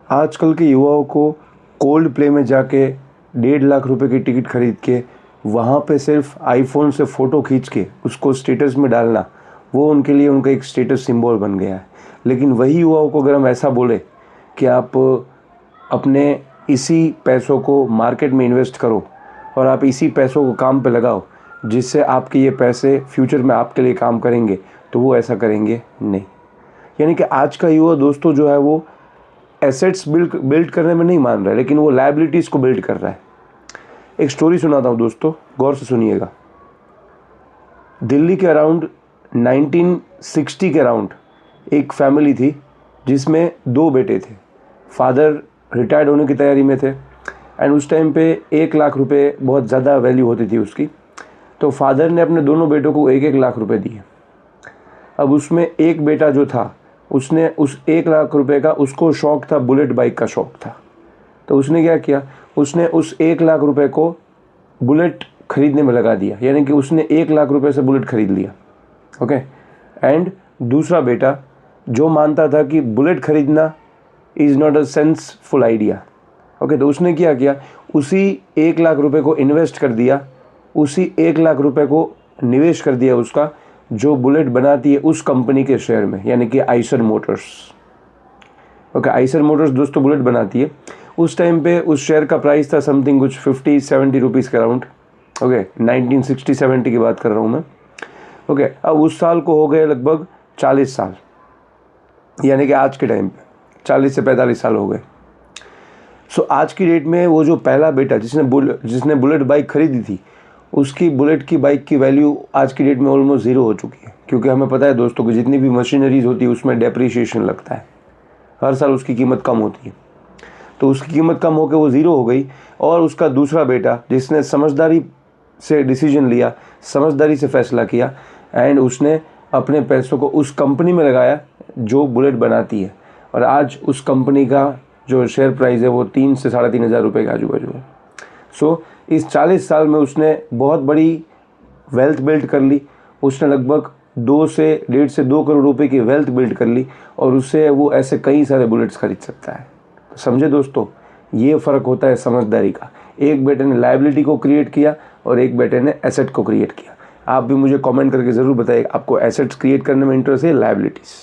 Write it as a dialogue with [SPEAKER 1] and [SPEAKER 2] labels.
[SPEAKER 1] आजकल के युवाओं को कोल्ड प्ले में जाके 1.5 लाख रुपए की टिकट खरीद के वहाँ पे सिर्फ आईफोन से फ़ोटो खींच के उसको स्टेटस में डालना, वो उनके लिए उनका एक स्टेटस सिंबल बन गया है। लेकिन वही युवाओं को अगर हम ऐसा बोले कि आप अपने इसी पैसों को मार्केट में इन्वेस्ट करो और आप इसी पैसों को काम पे लगाओ जिससे आपके ये पैसे फ्यूचर में आपके लिए काम करेंगे, तो वो ऐसा करेंगे नहीं। यानी कि आज का युवा दोस्तों जो है वो एसेट्स बिल्ड करने में नहीं मान रहा है, लेकिन वो लायबिलिटीज़ को बिल्ड कर रहा है। एक स्टोरी सुनाता हूँ दोस्तों, गौर से सुनिएगा। दिल्ली के अराउंड 1960 के अराउंड एक फैमिली थी जिसमें 2 बेटे थे। फादर रिटायर्ड होने की तैयारी में थे एंड उस टाइम पे 1 लाख रुपए बहुत ज़्यादा वैल्यू होती थी उसकी। तो फादर ने अपने दोनों बेटों को 1-1 लाख रुपए दिए। अब उसमें एक बेटा जो था उसने उस 1 लाख रुपए का, उसको शौक़ था, बुलेट बाइक का शौक़ था। तो उसने क्या किया, उसने उस 1 लाख रुपए को बुलेट खरीदने में लगा दिया। यानी कि उसने 1 लाख रुपए से बुलेट खरीद लिया। ओके। एंड दूसरा बेटा जो मानता था कि बुलेट खरीदना is not a senseful idea. Okay. तो उसने क्या किया, उसी 1 लाख रुपए को इन्वेस्ट कर दिया, उसी 1 लाख रुपए को निवेश कर दिया उसका जो बुलेट बनाती है उस कंपनी के शेयर में, यानी कि Eicher Motors. Okay. Eicher Motors दोस्तों बुलेट बनाती है। उस टाइम पे उस शेयर का प्राइस था समथिंग कुछ 50-70 रुपीज़ के अराउंड। ओके। 1960-70 की बात कर रहा हूँ मैं। ओके। अब उस साल को हो गए लगभग 40 साल, यानी कि आज के टाइम पे 40 से 45 साल हो गए। सो आज की डेट में वो जो पहला बेटा जिसने बुलेट बाइक खरीदी थी, उसकी बुलेट की बाइक की वैल्यू आज की डेट में ऑलमोस्ट 0 हो चुकी है। क्योंकि हमें पता है दोस्तों कि जितनी भी मशीनरीज होती है उसमें डेप्रिसिएशन लगता है, हर साल उसकी कीमत कम होती है। तो उसकी कीमत कम होकर वो 0 हो गई। और उसका दूसरा बेटा जिसने समझदारी से डिसीजन लिया, समझदारी से फैसला किया एंड उसने अपने पैसों को उस कंपनी में लगाया जो बुलेट बनाती है। और आज उस कंपनी का जो शेयर प्राइस है वो 3 से 3,500 हज़ार रुपये के आजू बाजू है। सो इस 40 साल में उसने बहुत बड़ी वेल्थ बिल्ड कर ली। उसने लगभग 2 से 1.5 करोड़ रुपए की वेल्थ बिल्ड कर ली और उससे वो ऐसे कई सारे बुलेट्स खरीद सकता है। तो समझे दोस्तों, ये फ़र्क होता है समझदारी का। एक बेटे ने लायबिलिटी को क्रिएट किया और एक बेटे ने एसेट को क्रिएट किया। आप भी मुझे कमेंट करके ज़रूर बताइए, आपको एसेट्स क्रिएट करने में इंटरेस्ट है, लायबिलिटीज़।